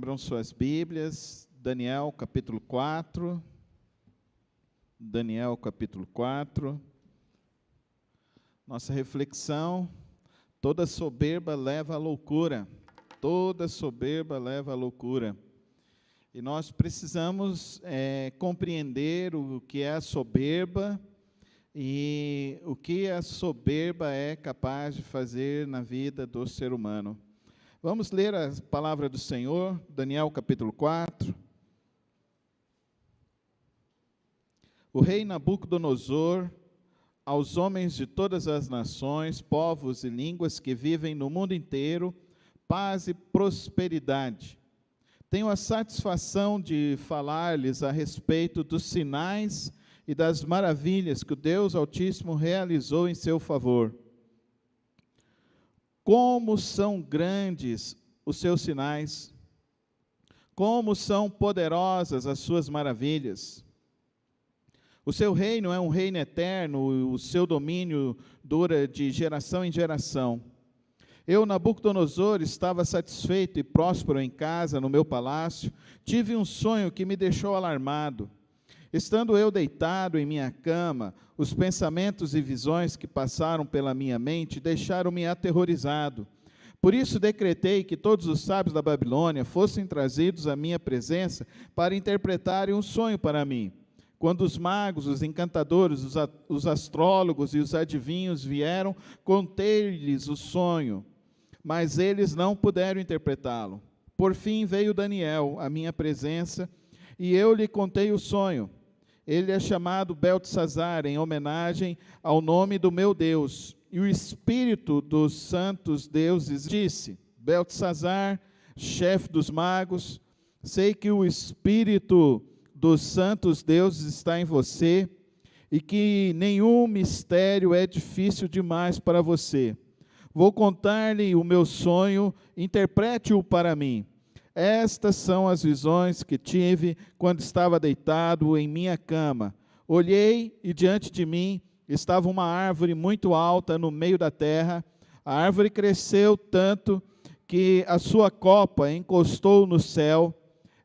abram suas Bíblias, Daniel capítulo 4. Daniel capítulo 4. Nossa reflexão: toda soberba leva à loucura. Toda soberba leva à loucura. E nós precisamos compreender o que é a soberba e o que a soberba é capaz de fazer na vida do ser humano. Vamos ler a palavra do Senhor, Daniel capítulo 4. O rei Nabucodonosor, aos homens de todas as nações, povos e línguas que vivem no mundo inteiro, paz e prosperidade. Tenho a satisfação de falar-lhes a respeito dos sinais e das maravilhas que o Deus Altíssimo realizou em seu favor. Como são grandes os seus sinais, como são poderosas as suas maravilhas. O seu reino é um reino eterno, o seu domínio dura de geração em geração. Eu, Nabucodonosor, estava satisfeito e próspero em casa, no meu palácio. Tive um sonho que me deixou alarmado. Estando eu deitado em minha cama, os pensamentos e visões que passaram pela minha mente deixaram-me aterrorizado. Por isso decretei que todos os sábios da Babilônia fossem trazidos à minha presença para interpretarem um sonho para mim. Quando os magos, os encantadores, os astrólogos e os adivinhos vieram, contei-lhes o sonho, mas eles não puderam interpretá-lo. Por fim veio Daniel à minha presença, e eu lhe contei o sonho. Ele é chamado Beltesazar, em homenagem ao nome do meu Deus. E o espírito dos santos deuses disse: Beltesazar, chefe dos magos, sei que o espírito dos santos deuses está em você, e que nenhum mistério é difícil demais para você. Vou contar-lhe o meu sonho, interprete-o para mim. Estas são as visões que tive quando estava deitado em minha cama. Olhei e diante de mim estava uma árvore muito alta no meio da terra. A árvore cresceu tanto que a sua copa encostou no céu.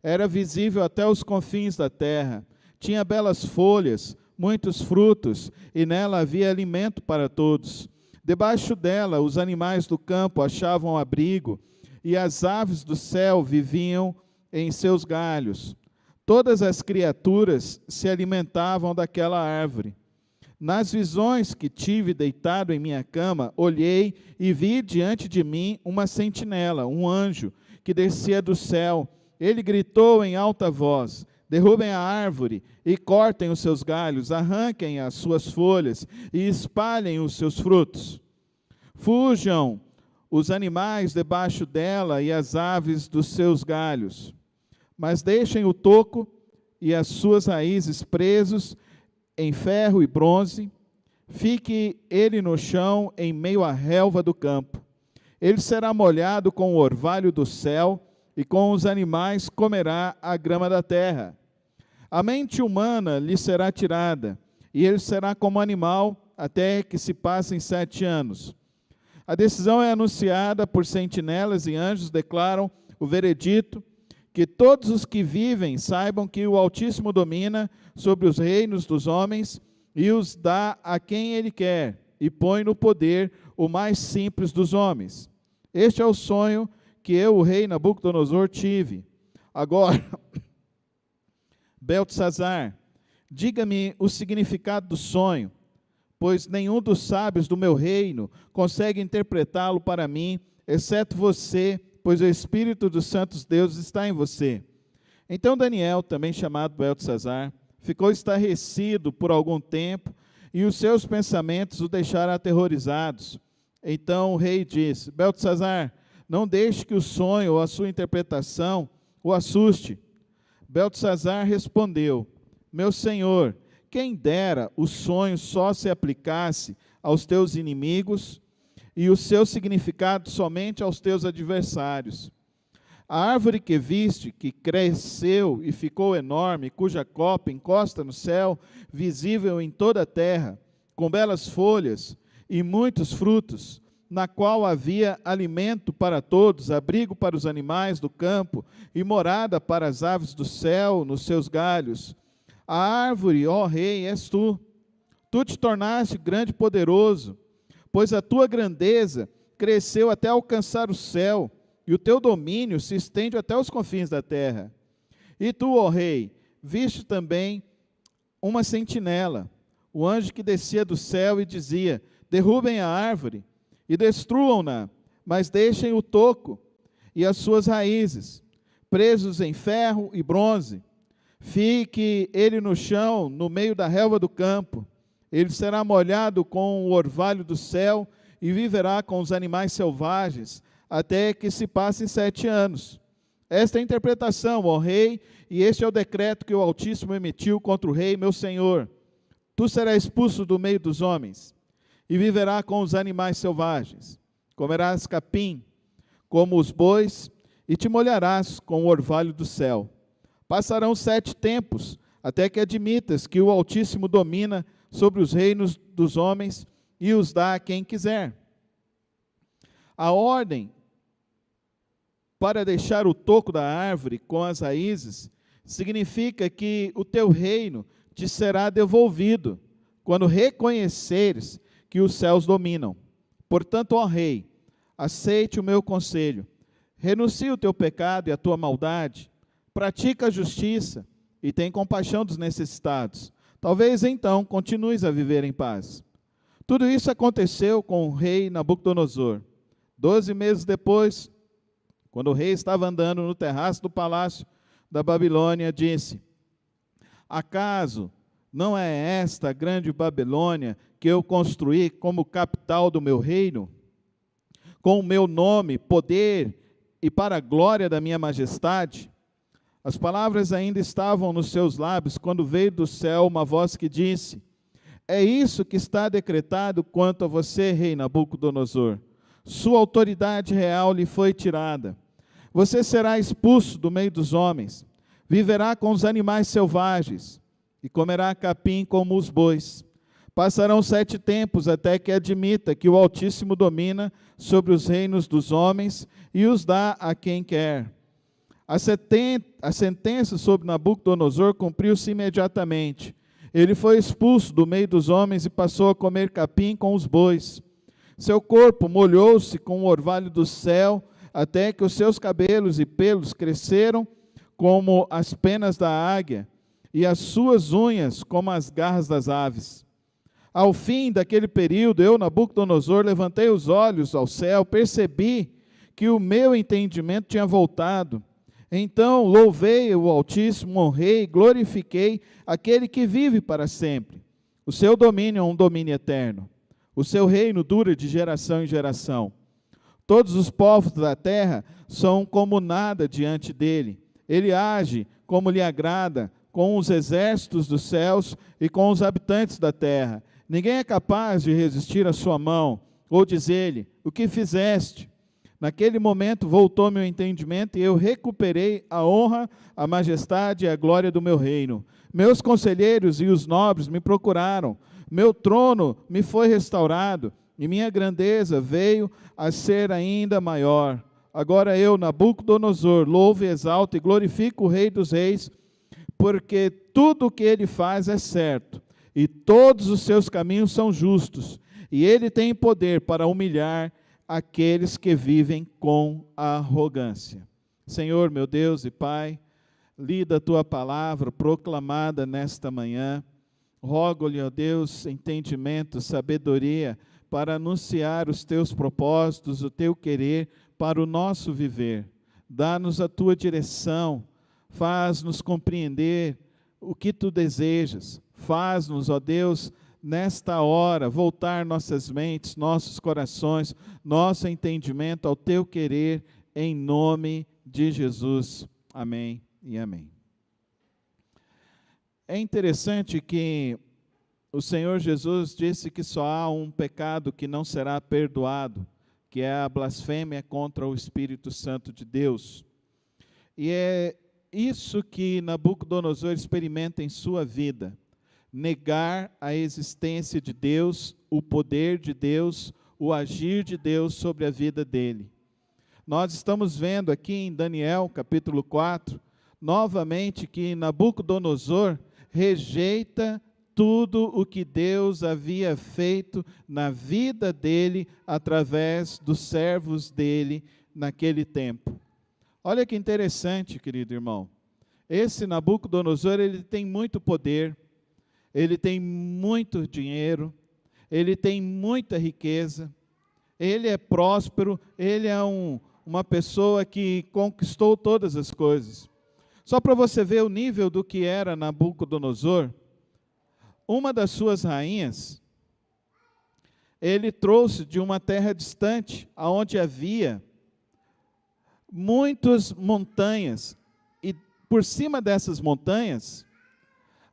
Era visível até os confins da terra. Tinha belas folhas, muitos frutos, e nela havia alimento para todos. Debaixo dela, os animais do campo achavam abrigo, e as aves do céu viviam em seus galhos. Todas as criaturas se alimentavam daquela árvore. Nas visões que tive deitado em minha cama, olhei e vi diante de mim uma sentinela, um anjo, que descia do céu. Ele gritou em alta voz: derrubem a árvore e cortem os seus galhos, arranquem as suas folhas e espalhem os seus frutos. Fujam os animais debaixo dela e as aves dos seus galhos, mas deixem o toco e as suas raízes presos em ferro e bronze. Fique ele no chão em meio à relva do campo. Ele será molhado com o orvalho do céu, e com os animais comerá a grama da terra. A mente humana lhe será tirada, e ele será como animal até que se passem 7 anos. A decisão é anunciada por sentinelas e anjos, declaram o veredito, que todos os que vivem saibam que o Altíssimo domina sobre os reinos dos homens e os dá a quem ele quer, e põe no poder o mais simples dos homens. Este é o sonho que eu, o rei Nabucodonosor, tive. Agora, Beltesazar, diga-me o significado do sonho, pois nenhum dos sábios do meu reino consegue interpretá-lo para mim, exceto você, pois o espírito dos santos deuses está em você. Então Daniel, também chamado Beltesazar, ficou estarrecido por algum tempo, e os seus pensamentos o deixaram aterrorizados. Então o rei disse: Beltesazar, não deixe que o sonho ou a sua interpretação o assuste. Beltesazar respondeu: meu senhor, quem dera o sonho só se aplicasse aos teus inimigos e o seu significado somente aos teus adversários. A árvore que viste, que cresceu e ficou enorme, cuja copa encosta no céu, visível em toda a terra, com belas folhas e muitos frutos, na qual havia alimento para todos, abrigo para os animais do campo e morada para as aves do céu nos seus galhos. A árvore, ó rei, és tu. Tu te tornaste grande e poderoso, pois a tua grandeza cresceu até alcançar o céu, e o teu domínio se estende até os confins da terra. E tu, ó rei, viste também uma sentinela, o anjo que descia do céu e dizia: derrubem a árvore e destruam-na, mas deixem o toco e as suas raízes, presos em ferro e bronze. Fique ele no chão, no meio da relva do campo. Ele será molhado com o orvalho do céu e viverá com os animais selvagens, até que se passem 7 anos. Esta é a interpretação, ó rei, e este é o decreto que o Altíssimo emitiu contra o rei, meu senhor. Tu serás expulso do meio dos homens, e viverá com os animais selvagens. Comerás capim, como os bois, e te molharás com o orvalho do céu. Passarão 7 tempos, até que admitas que o Altíssimo domina sobre os reinos dos homens e os dá a quem quiser. A ordem para deixar o toco da árvore com as raízes significa que o teu reino te será devolvido quando reconheceres que os céus dominam. Portanto, ó rei, aceite o meu conselho, renuncie o teu pecado e a tua maldade, pratica a justiça e tem compaixão dos necessitados. Talvez então continues a viver em paz. Tudo isso aconteceu com o rei Nabucodonosor. 12 meses depois, quando o rei estava andando no terraço do palácio da Babilônia, disse: acaso não é esta a grande Babilônia que eu construí como capital do meu reino, com o meu nome, poder e para a glória da minha majestade? As palavras ainda estavam nos seus lábios, quando veio do céu uma voz que disse: é isso que está decretado quanto a você, rei Nabucodonosor. Sua autoridade real lhe foi tirada. Você será expulso do meio dos homens, viverá com os animais selvagens, e comerá capim como os bois. Passarão 7 tempos até que admita que o Altíssimo domina sobre os reinos dos homens e os dá a quem quer. A sentença sobre Nabucodonosor cumpriu-se imediatamente. Ele foi expulso do meio dos homens e passou a comer capim com os bois. Seu corpo molhou-se com o orvalho do céu, até que os seus cabelos e pelos cresceram como as penas da águia, e as suas unhas como as garras das aves. Ao fim daquele período, eu, Nabucodonosor, levantei os olhos ao céu, percebi que o meu entendimento tinha voltado. Então louvei o Altíssimo, honrei, glorifiquei aquele que vive para sempre. O seu domínio é um domínio eterno. O seu reino dura de geração em geração. Todos os povos da terra são como nada diante dele. Ele age como lhe agrada, com os exércitos dos céus e com os habitantes da terra. Ninguém é capaz de resistir à sua mão, ou dizer-lhe: o que fizeste? Naquele momento voltou meu entendimento e eu recuperei a honra, a majestade e a glória do meu reino. Meus conselheiros e os nobres me procuraram, meu trono me foi restaurado, e minha grandeza veio a ser ainda maior. Agora eu, Nabucodonosor, louvo e exalto e glorifico o Rei dos Reis, porque tudo o que ele faz é certo, e todos os seus caminhos são justos, e ele tem poder para humilhar aqueles que vivem com arrogância. Senhor, meu Deus e Pai, lida a tua palavra proclamada nesta manhã. Rogo-lhe, ó Deus, entendimento, sabedoria, para anunciar os teus propósitos, o teu querer para o nosso viver. Dá-nos a tua direção, faz-nos compreender o que tu desejas. Faz-nos, ó Deus, nesta hora, voltar nossas mentes, nossos corações, nosso entendimento ao teu querer, em nome de Jesus. Amém e amém. É interessante que o Senhor Jesus disse que só há um pecado que não será perdoado, que é a blasfêmia contra o Espírito Santo de Deus. E é isso que Nabucodonosor experimenta em sua vida: negar a existência de Deus, o poder de Deus, o agir de Deus sobre a vida dele. Nós estamos vendo aqui em Daniel, capítulo 4, novamente que Nabucodonosor rejeita tudo o que Deus havia feito na vida dele, através dos servos dele naquele tempo. Olha que interessante, querido irmão. Esse Nabucodonosor, ele tem muito poder, ele tem muito dinheiro, ele tem muita riqueza, ele é próspero, ele é uma pessoa que conquistou todas as coisas. Só para você ver o nível do que era Nabucodonosor, uma das suas rainhas, ele trouxe de uma terra distante, onde havia muitas montanhas, e por cima dessas montanhas,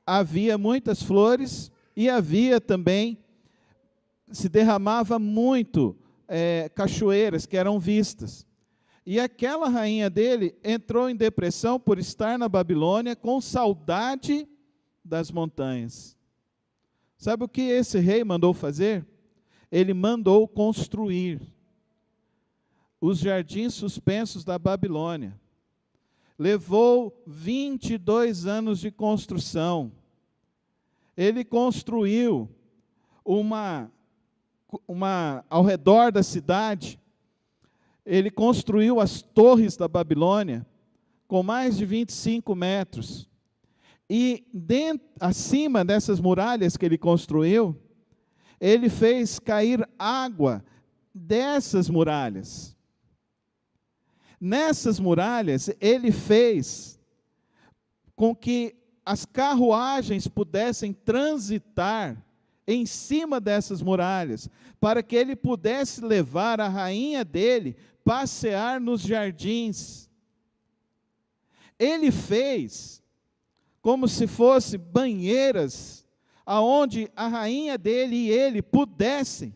havia muitas flores, e havia também, se derramava muito cachoeiras que eram vistas. E aquela rainha dele entrou em depressão por estar na Babilônia com saudade das montanhas. Sabe o que esse rei mandou fazer? Ele mandou construir os jardins suspensos da Babilônia. Levou 22 anos de construção. Ele construiu ao redor da cidade, ele construiu as torres da Babilônia, com mais de 25 metros. E acima dessas muralhas que ele construiu, ele fez cair água dessas muralhas. Nessas muralhas, ele fez com que as carruagens pudessem transitar em cima dessas muralhas, para que ele pudesse levar a rainha dele passear nos jardins. Ele fez como se fosse banheiras, aonde a rainha dele e ele pudessem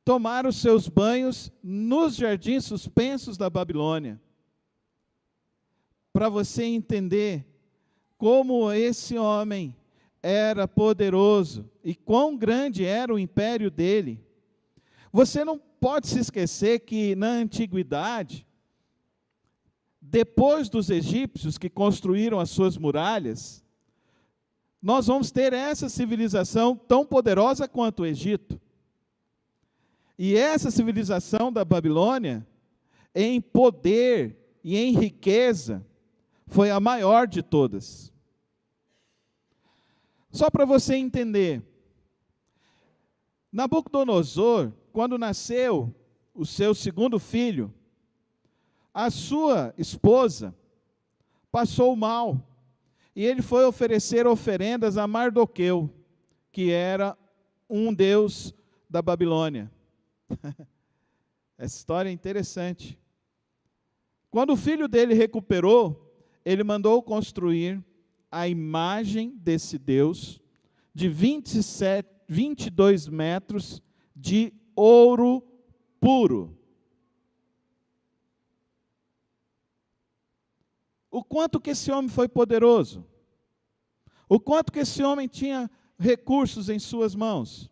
tomar os seus banhos nos jardins suspensos da Babilônia. Para você entender como esse homem era poderoso e quão grande era o império dele. Você não pode se esquecer que na antiguidade, depois dos egípcios que construíram as suas muralhas, nós vamos ter essa civilização tão poderosa quanto o Egito. E essa civilização da Babilônia, em poder e em riqueza, foi a maior de todas. Só para você entender, Nabucodonosor, quando nasceu o seu segundo filho, a sua esposa passou mal, e ele foi oferecer oferendas a Mardoqueu, que era um deus da Babilônia. Essa história é interessante. Quando o filho dele recuperou, ele mandou construir a imagem desse Deus, de 22 metros, de ouro puro. O quanto que esse homem foi poderoso, o quanto que esse homem tinha recursos em suas mãos.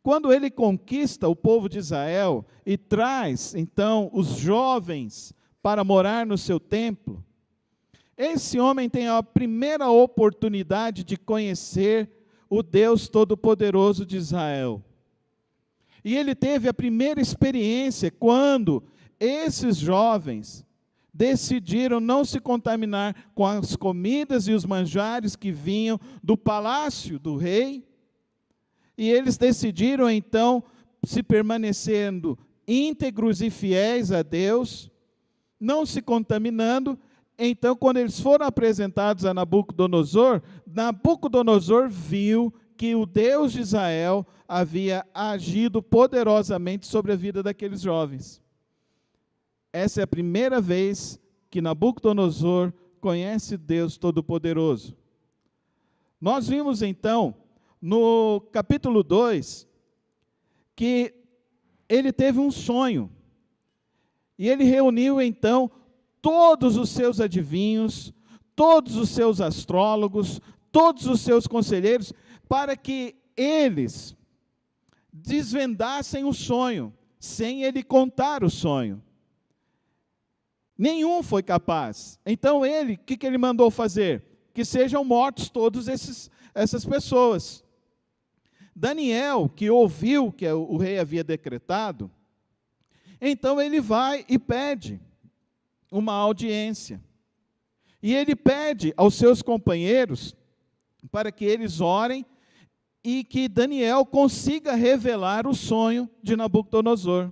Quando ele conquista o povo de Israel e traz, então, os jovens para morar no seu templo, esse homem tem a primeira oportunidade de conhecer o Deus Todo-Poderoso de Israel. E ele teve a primeira experiência quando esses jovens decidiram não se contaminar com as comidas e os manjares que vinham do palácio do rei, e eles decidiram então, se permanecendo íntegros e fiéis a Deus, não se contaminando. Então, quando eles foram apresentados a Nabucodonosor, Nabucodonosor viu que o Deus de Israel havia agido poderosamente sobre a vida daqueles jovens. Essa é a primeira vez que Nabucodonosor conhece Deus Todo-Poderoso. Nós vimos então, no capítulo 2, que ele teve um sonho, e ele reuniu então todos os seus adivinhos, todos os seus astrólogos, todos os seus conselheiros, para que eles desvendassem o sonho, sem ele contar o sonho. Nenhum foi capaz. Então o que ele mandou fazer? Que sejam mortos todas essas pessoas. Daniel, que ouviu que o rei havia decretado, então ele vai e pede uma audiência. E ele pede aos seus companheiros para que eles orem e que Daniel consiga revelar o sonho de Nabucodonosor.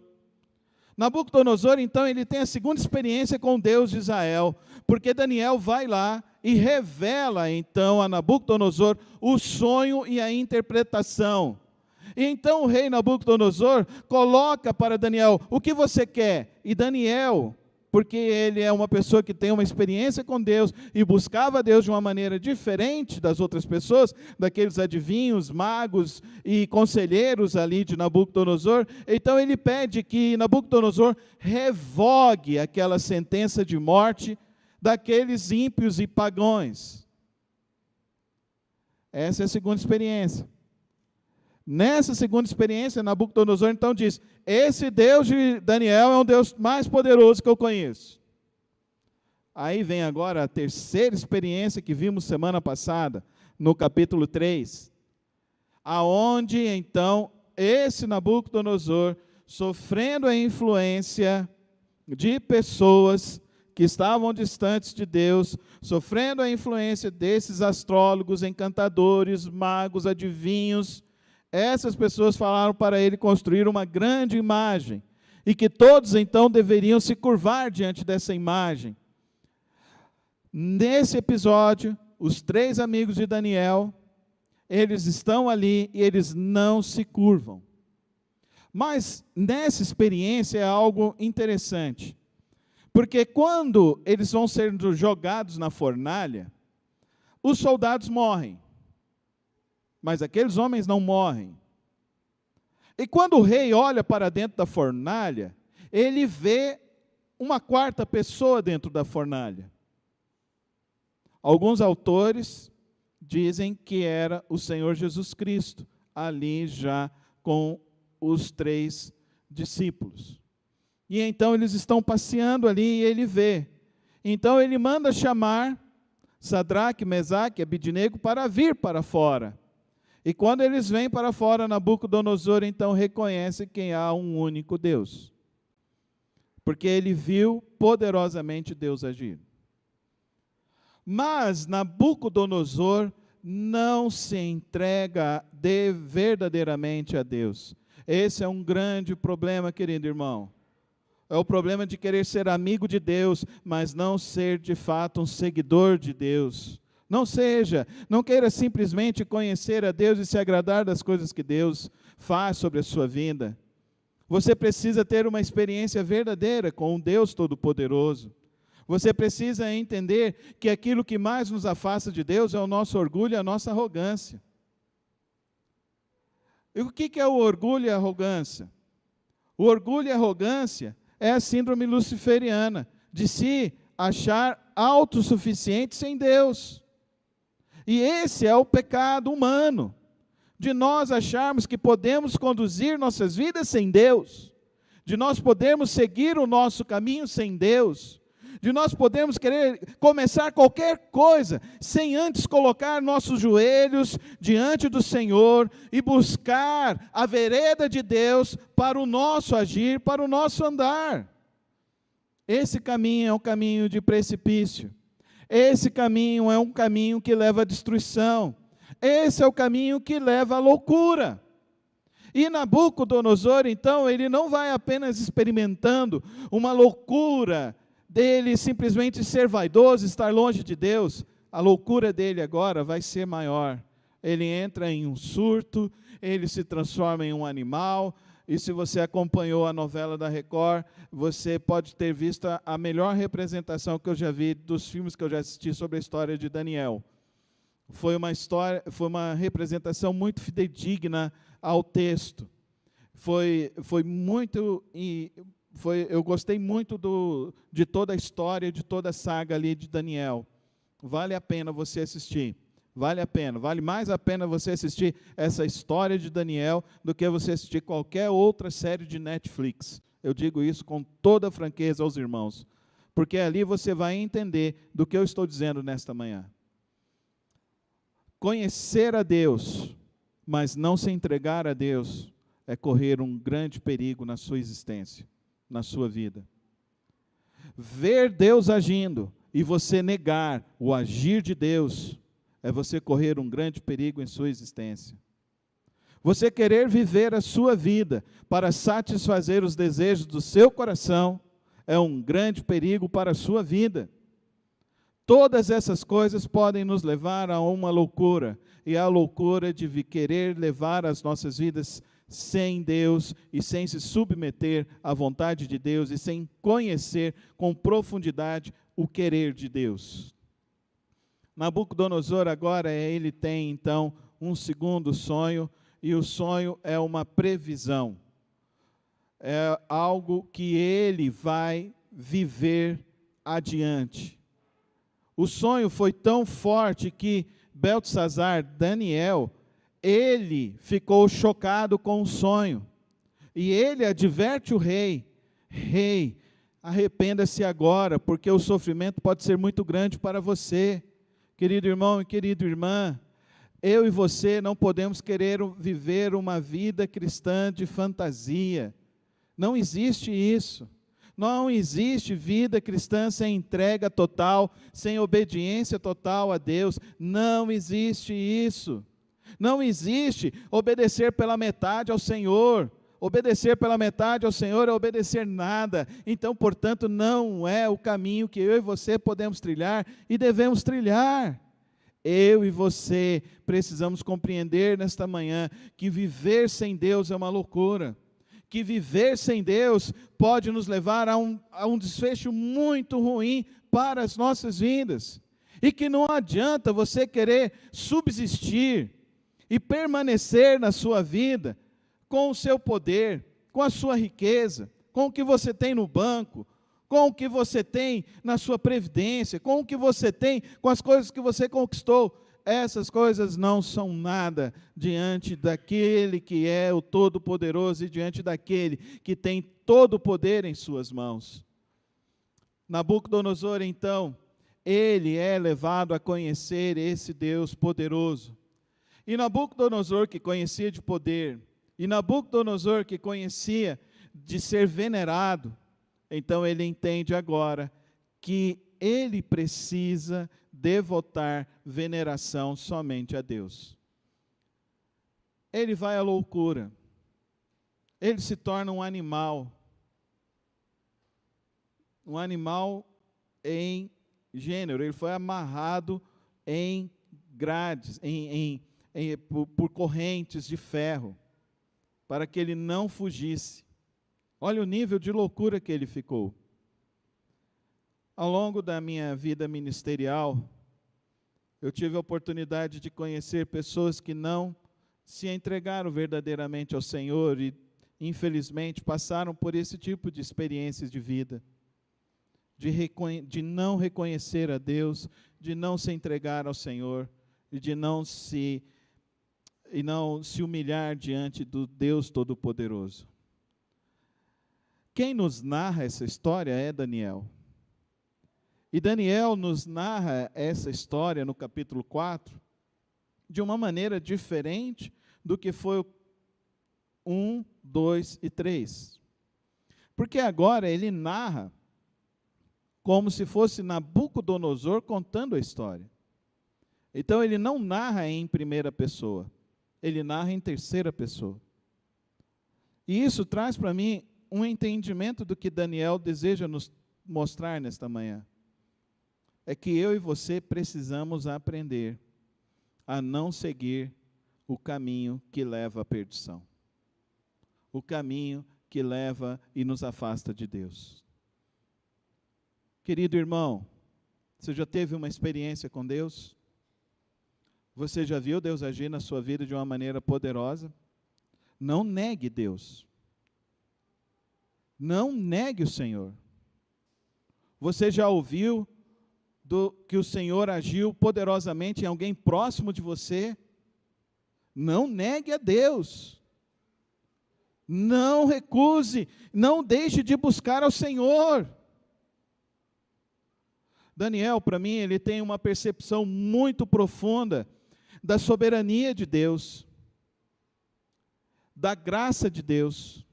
Nabucodonosor, então, ele tem a segunda experiência com o Deus de Israel, porque Daniel vai lá e revela, então, a Nabucodonosor o sonho e a interpretação. E então o rei Nabucodonosor coloca para Daniel: o que você quer? E Daniel, porque ele é uma pessoa que tem uma experiência com Deus e buscava Deus de uma maneira diferente das outras pessoas, daqueles adivinhos, magos e conselheiros ali de Nabucodonosor, então ele pede que Nabucodonosor revogue aquela sentença de morte daqueles ímpios e pagãos. Essa é a segunda experiência. Nessa segunda experiência, Nabucodonosor então diz: esse Deus de Daniel é um Deus mais poderoso que eu conheço. Aí vem agora a terceira experiência que vimos semana passada, no capítulo 3, aonde então esse Nabucodonosor, sofrendo a influência de pessoas que estavam distantes de Deus, sofrendo a influência desses astrólogos, encantadores, magos, adivinhos, essas pessoas falaram para ele construir uma grande imagem, e que todos então deveriam se curvar diante dessa imagem. Nesse episódio, os 3 amigos de Daniel, eles estão ali e eles não se curvam. Mas nessa experiência é algo interessante, porque quando eles vão ser jogados na fornalha, os soldados morrem. Mas aqueles homens não morrem. E quando o rei olha para dentro da fornalha, ele vê uma 4ª pessoa dentro da fornalha. Alguns autores dizem que era o Senhor Jesus Cristo, ali já com os 3 discípulos. E então eles estão passeando ali e ele vê. Então ele manda chamar Sadraque, Mesaque e Abidnego para vir para fora. E quando eles vêm para fora, Nabucodonosor então reconhece que há um único Deus. Porque ele viu poderosamente Deus agir. Mas Nabucodonosor não se entrega verdadeiramente a Deus. Esse é um grande problema, querido irmão. É o problema de querer ser amigo de Deus, mas não ser de fato um seguidor de Deus. Não queira simplesmente conhecer a Deus e se agradar das coisas que Deus faz sobre a sua vida. Você precisa ter uma experiência verdadeira com um Deus Todo-Poderoso. Você precisa entender que aquilo que mais nos afasta de Deus é o nosso orgulho e a nossa arrogância. E o que é o orgulho e a arrogância? O orgulho e a arrogância é a síndrome luciferiana, de se achar autossuficiente sem Deus. E esse é o pecado humano, de nós acharmos que podemos conduzir nossas vidas sem Deus, de nós podermos seguir o nosso caminho sem Deus, de nós podermos querer começar qualquer coisa, sem antes colocar nossos joelhos diante do Senhor e buscar a vereda de Deus para o nosso agir, para o nosso andar. Esse caminho é um caminho de precipício. Esse caminho é um caminho que leva à destruição. Esse é o caminho que leva à loucura. E Nabucodonosor, então, ele não vai apenas experimentando uma loucura dele simplesmente ser vaidoso, estar longe de Deus. A loucura dele agora vai ser maior. Ele entra em um surto, ele se transforma em um animal. E se você acompanhou a novela da Record, você pode ter visto a melhor representação que eu já vi dos filmes que eu já assisti sobre a história de Daniel. Foi uma representação muito fidedigna ao texto. Eu gostei muito de toda a história, de toda a saga ali de Daniel. Vale a pena você assistir. Vale a pena, vale mais a pena você assistir essa história de Daniel do que você assistir qualquer outra série de Netflix. Eu digo isso com toda franqueza aos irmãos, porque ali você vai entender do que eu estou dizendo nesta manhã. Conhecer a Deus, mas não se entregar a Deus, é correr um grande perigo na sua existência, na sua vida. Ver Deus agindo e você negar o agir de Deus, é você correr um grande perigo em sua existência. Você querer viver a sua vida para satisfazer os desejos do seu coração, é um grande perigo para a sua vida. Todas essas coisas podem nos levar a uma loucura, e a loucura de querer levar as nossas vidas sem Deus e sem se submeter à vontade de Deus e sem conhecer com profundidade o querer de Deus. Nabucodonosor agora ele tem então um segundo sonho, e o sonho é uma previsão. É algo que ele vai viver adiante. O sonho foi tão forte que Beltesazar, Daniel, ele ficou chocado com o sonho. E ele adverte o rei: rei, arrependa-se agora, porque o sofrimento pode ser muito grande para você. Querido irmão e querida irmã, eu e você não podemos querer viver uma vida cristã de fantasia. Não existe isso. Não existe vida cristã sem entrega total, sem obediência total a Deus. Não existe isso. Não existe obedecer pela metade ao Senhor. Obedecer pela metade ao Senhor é obedecer nada. Então, portanto, não é o caminho que eu e você podemos trilhar e devemos trilhar. Eu e você precisamos compreender nesta manhã que viver sem Deus é uma loucura. Que viver sem Deus pode nos levar a um desfecho muito ruim para as nossas vidas. E que não adianta você querer subsistir e permanecer na sua vida com o seu poder, com a sua riqueza, com o que você tem no banco, com o que você tem na sua previdência, com o que você tem, com as coisas que você conquistou. Essas coisas não são nada diante daquele que é o Todo-Poderoso e diante daquele que tem todo o poder em suas mãos. Nabucodonosor, então, ele é levado a conhecer esse Deus poderoso. E Nabucodonosor, que conhecia de poder, e Nabucodonosor, que conhecia de ser venerado, então ele entende agora que ele precisa devotar veneração somente a Deus. Ele vai à loucura. Ele se torna um animal em gênero. Ele foi amarrado em grades, por correntes de ferro, para que ele não fugisse. Olha o nível de loucura que ele ficou. Ao longo da minha vida ministerial, eu tive a oportunidade de conhecer pessoas que não se entregaram verdadeiramente ao Senhor e, infelizmente, passaram por esse tipo de experiências de vida, de não reconhecer a Deus, de não se entregar ao Senhor e de não se humilhar diante do Deus Todo-Poderoso. Quem nos narra essa história é Daniel. E Daniel nos narra essa história no capítulo 4 de uma maneira diferente do que foi o 1, 2 e 3. Porque agora ele narra como se fosse Nabucodonosor contando a história. Então ele não narra em primeira pessoa, ele narra em terceira pessoa. E isso traz para mim um entendimento do que Daniel deseja nos mostrar nesta manhã. É que eu e você precisamos aprender a não seguir o caminho que leva à perdição. O caminho que leva e nos afasta de Deus. Querido irmão, você já teve uma experiência com Deus? Você já viu Deus agir na sua vida de uma maneira poderosa? Não negue Deus. Não negue o Senhor. Você já ouviu que o Senhor agiu poderosamente em alguém próximo de você, não negue a Deus. Não recuse, não deixe de buscar ao Senhor. Daniel, para mim, ele tem uma percepção muito profunda da soberania de Deus, da graça de Deus.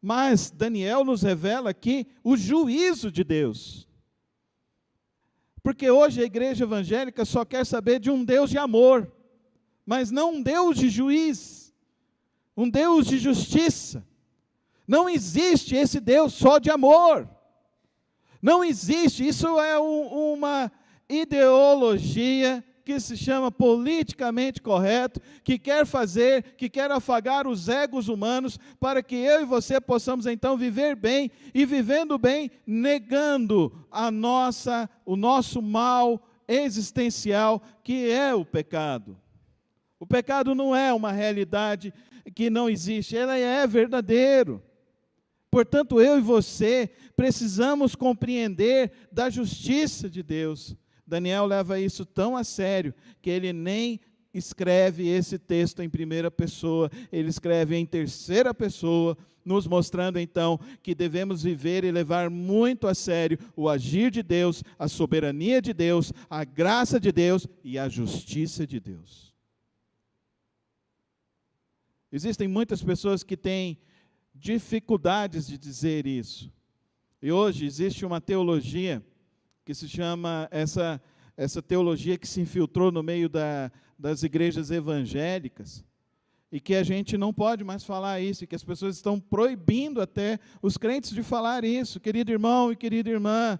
Mas Daniel nos revela aqui o juízo de Deus. Porque hoje a igreja evangélica só quer saber de um Deus de amor, mas não um Deus de juiz, um Deus de justiça. Não existe esse Deus só de amor. Não existe, isso é uma ideologia que se chama politicamente correto, que quer afagar os egos humanos, para que eu e você possamos então viver bem, e vivendo bem, negando o nosso mal existencial, que é o pecado. O pecado não é uma realidade que não existe, ela é verdadeiro. Portanto, eu e você precisamos compreender da justiça de Deus. Daniel leva isso tão a sério, que ele nem escreve esse texto em primeira pessoa, ele escreve em terceira pessoa, nos mostrando então que devemos viver e levar muito a sério o agir de Deus, a soberania de Deus, a graça de Deus e a justiça de Deus. Existem muitas pessoas que têm dificuldades de dizer isso. E hoje existe uma teologia que se chama, essa teologia que se infiltrou no meio das igrejas evangélicas, e que a gente não pode mais falar isso, e que as pessoas estão proibindo até os crentes de falar isso. Querido irmão e querida irmã,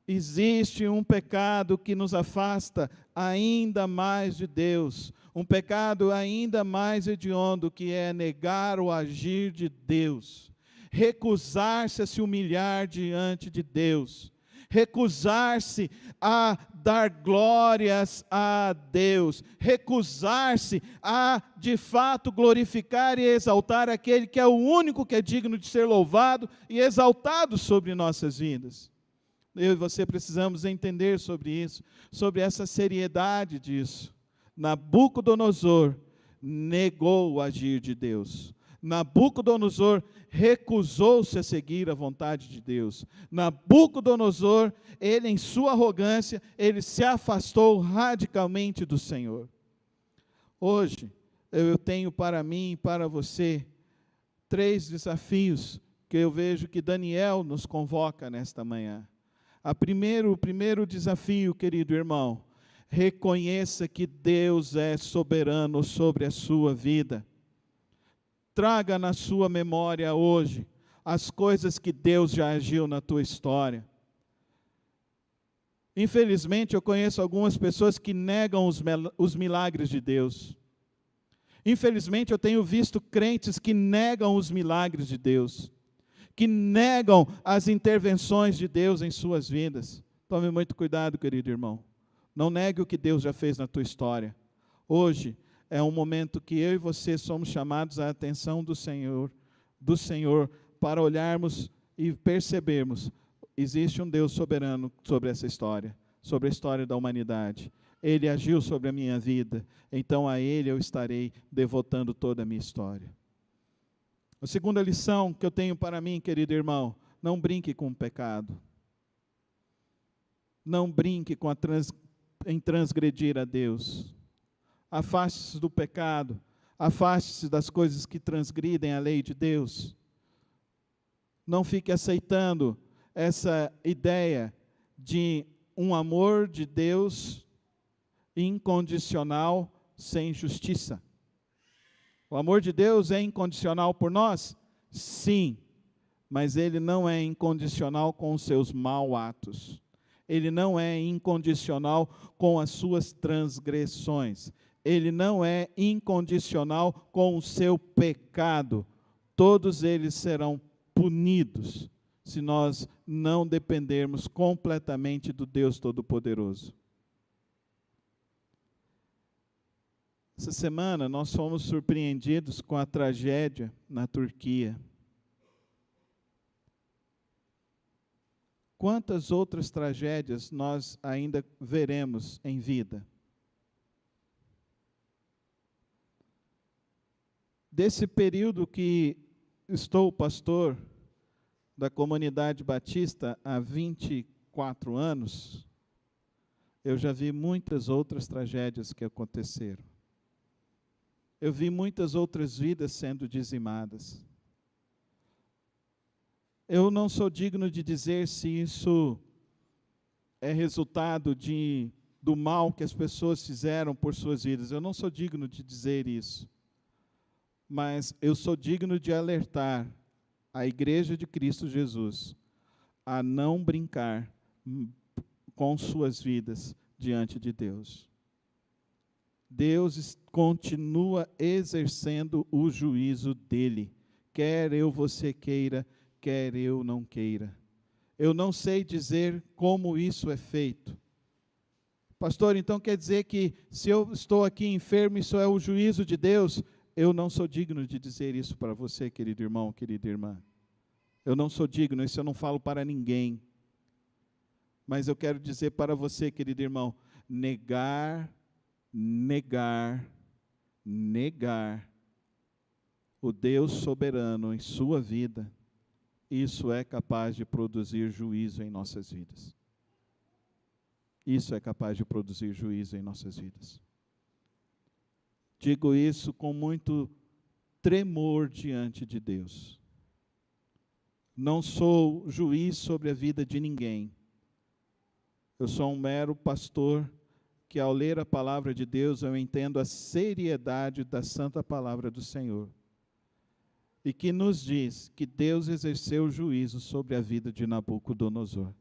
existe um pecado que nos afasta ainda mais de Deus, um pecado ainda mais hediondo, que é negar o agir de Deus, recusar-se a se humilhar diante de Deus, recusar-se a dar glórias a Deus, recusar-se a, de fato, glorificar e exaltar aquele que é o único que é digno de ser louvado e exaltado sobre nossas vidas. Eu e você precisamos entender sobre isso, sobre essa seriedade disso. Nabucodonosor negou o agir de Deus. Nabucodonosor recusou-se a seguir a vontade de Deus. Nabucodonosor, ele em sua arrogância, ele se afastou radicalmente do Senhor. Hoje, eu tenho para mim e para você 3 desafios que eu vejo que Daniel nos convoca nesta manhã. O primeiro desafio, querido irmão, reconheça que Deus é soberano sobre a sua vida. Traga na sua memória hoje as coisas que Deus já agiu na tua história. Infelizmente, eu conheço algumas pessoas que negam os milagres de Deus. Infelizmente, eu tenho visto crentes que negam os milagres de Deus, que negam as intervenções de Deus em suas vidas. Tome muito cuidado, querido irmão. Não negue o que Deus já fez na tua história. Hoje é um momento que eu e você somos chamados à atenção do Senhor, para olharmos e percebermos, existe um Deus soberano sobre essa história, sobre a história da humanidade. Ele agiu sobre a minha vida, então a Ele eu estarei devotando toda a minha história. A segunda lição que eu tenho para mim, querido irmão, não brinque com o pecado. Não brinque em transgredir a Deus. Afaste-se do pecado, afaste-se das coisas que transgridem a lei de Deus. Não fique aceitando essa ideia de um amor de Deus incondicional, sem justiça. O amor de Deus é incondicional por nós? Sim, mas Ele não é incondicional com os seus maus atos. Ele não é incondicional com as suas transgressões. Ele não é incondicional com o seu pecado. Todos eles serão punidos se nós não dependermos completamente do Deus Todo-Poderoso. Essa semana nós fomos surpreendidos com a tragédia na Turquia. quantas outras tragédias nós ainda veremos em vida? Desse período que estou pastor da comunidade batista há 24 anos, eu já vi muitas outras tragédias que aconteceram. Eu vi muitas outras vidas sendo dizimadas. Eu não sou digno de dizer se isso é resultado do mal que as pessoas fizeram por suas vidas. Eu não sou digno de dizer isso. Mas eu sou digno de alertar a Igreja de Cristo Jesus a não brincar com suas vidas diante de Deus. Deus continua exercendo o juízo dele, quer você queira, quer eu não queira. Eu não sei dizer como isso é feito. Pastor, então quer dizer que se eu estou aqui enfermo, isso é o juízo de Deus? Eu não sou digno de dizer isso para você, querido irmão, querida irmã. Eu não sou digno, isso eu não falo para ninguém. Mas eu quero dizer para você, querido irmão, negar o Deus soberano em sua vida, isso é capaz de produzir juízo em nossas vidas. Isso é capaz de produzir juízo em nossas vidas. Digo isso com muito tremor diante de Deus. Não sou juiz sobre a vida de ninguém. Eu sou um mero pastor que, ao ler a palavra de Deus, eu entendo a seriedade da santa palavra do Senhor. E que nos diz que Deus exerceu juízo sobre a vida de Nabucodonosor.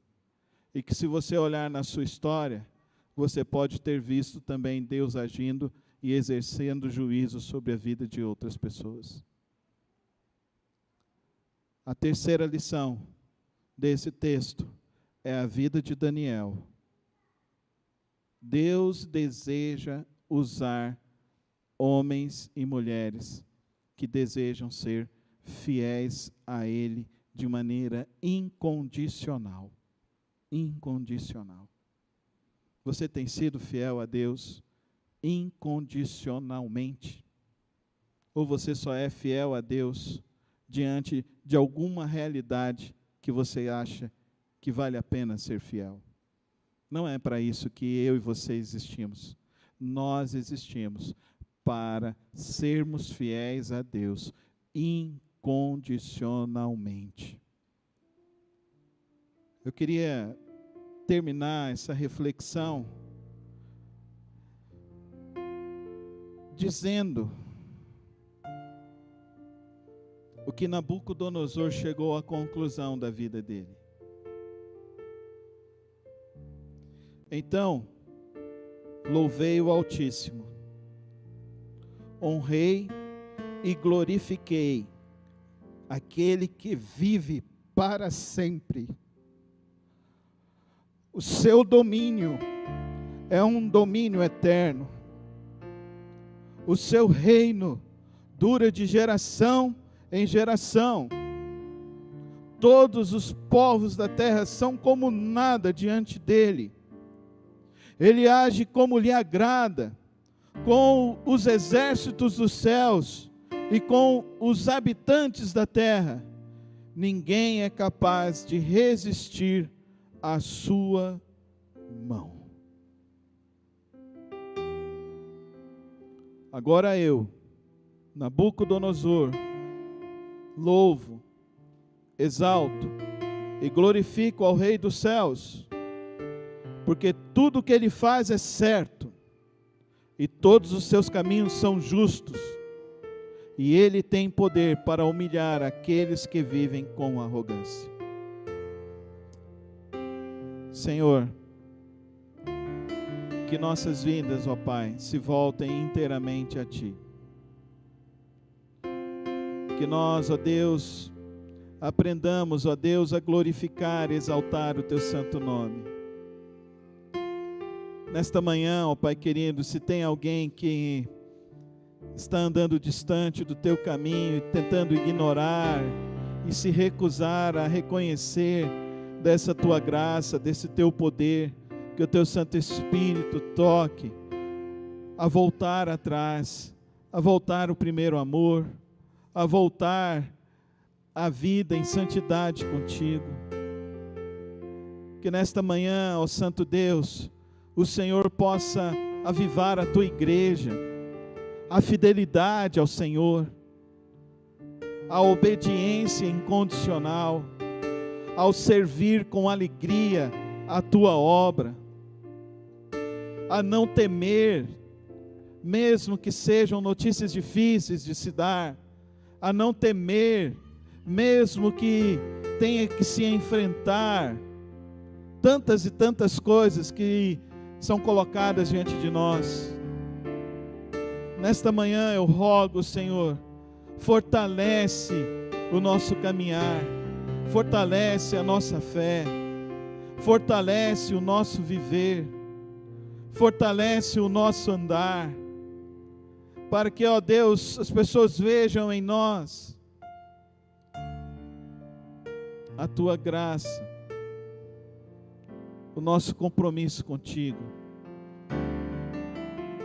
E que, se você olhar na sua história, você pode ter visto também Deus agindo e exercendo juízo sobre a vida de outras pessoas. A terceira lição desse texto é a vida de Daniel. Deus deseja usar homens e mulheres que desejam ser fiéis a Ele de maneira incondicional. Incondicional. Você tem sido fiel a Deus incondicionalmente? Ou você só é fiel a Deus diante de alguma realidade que você acha que vale a pena ser fiel? Não é para isso que eu e você existimos. Nós existimos para sermos fiéis a Deus incondicionalmente. Eu queria terminar essa reflexão dizendo o que Nabucodonosor chegou à conclusão da vida dele. Então, louvei o Altíssimo, honrei e glorifiquei aquele que vive para sempre. O seu domínio é um domínio eterno. O seu reino dura de geração em geração. Todos os povos da terra são como nada diante dele. Ele age como lhe agrada, com os exércitos dos céus e com os habitantes da terra. Ninguém é capaz de resistir à sua mão. Agora eu, Nabucodonosor, louvo, exalto e glorifico ao Rei dos céus, porque tudo o que ele faz é certo, e todos os seus caminhos são justos, e ele tem poder para humilhar aqueles que vivem com arrogância. Senhor, que nossas vidas, ó Pai, se voltem inteiramente a Ti. Que nós, ó Deus, aprendamos, ó Deus, a glorificar e exaltar o Teu santo nome. Nesta manhã, ó Pai querido, se tem alguém que está andando distante do Teu caminho, tentando ignorar e se recusar a reconhecer dessa tua graça, desse teu poder, que o teu Santo Espírito toque a voltar atrás, a voltar o primeiro amor, a voltar a vida em santidade contigo. Que nesta manhã, ó Santo Deus, o Senhor possa avivar a tua igreja, a fidelidade ao Senhor, a obediência incondicional, ao servir com alegria a tua obra, a não temer, mesmo que sejam notícias difíceis de se dar, a não temer, mesmo que tenha que se enfrentar tantas e tantas coisas que são colocadas diante de nós. Nesta manhã eu rogo, Senhor, fortalece o nosso caminhar, fortalece a nossa fé, fortalece o nosso viver, fortalece o nosso andar, para que, ó Deus, as pessoas vejam em nós a tua graça, o nosso compromisso contigo,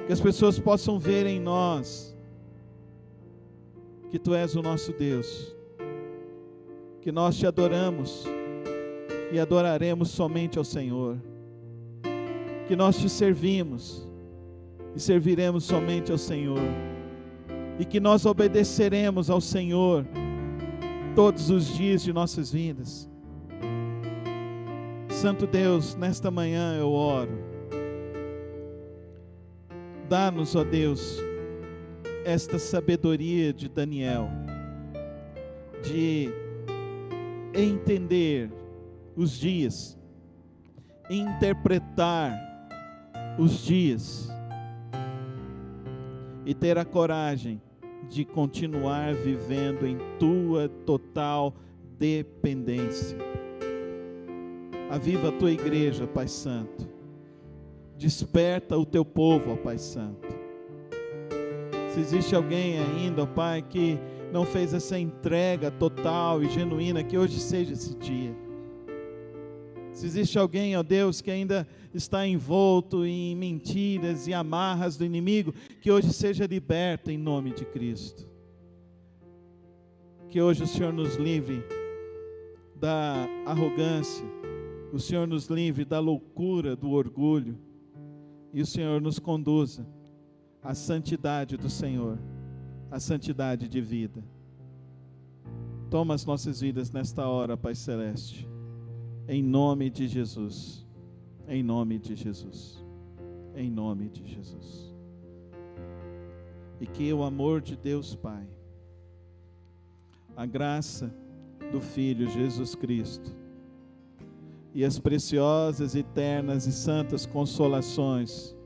que as pessoas possam ver em nós que tu és o nosso Deus, que nós te adoramos e adoraremos somente ao Senhor, que nós te servimos e serviremos somente ao Senhor, e que nós obedeceremos ao Senhor todos os dias de nossas vidas. Santo Deus, nesta manhã eu oro, dá-nos, ó Deus, esta sabedoria de Daniel, de entender os dias, interpretar os dias e ter a coragem de continuar vivendo em tua total dependência. Aviva a tua igreja, Pai Santo. Desperta o teu povo, ó Pai Santo. Se existe alguém ainda, ó Pai, que não fez essa entrega total e genuína, que hoje seja esse dia. Se existe alguém, ó Deus, que ainda está envolto em mentiras e amarras do inimigo, que hoje seja liberto em nome de Cristo. Que hoje o Senhor nos livre da arrogância, o Senhor nos livre da loucura, do orgulho, e o Senhor nos conduza à santidade do Senhor, à santidade de vida. Toma as nossas vidas nesta hora, Pai Celeste, em nome de Jesus, em nome de Jesus, em nome de Jesus. E que o amor de Deus Pai, a graça do Filho Jesus Cristo e as preciosas, eternas e santas consolações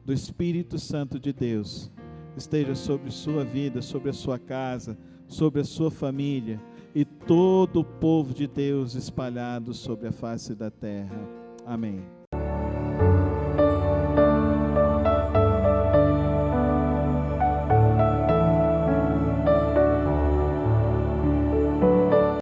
do Espírito Santo de Deus esteja sobre sua vida, sobre a sua casa, sobre a sua família e todo o povo de Deus espalhado sobre a face da terra. Amém.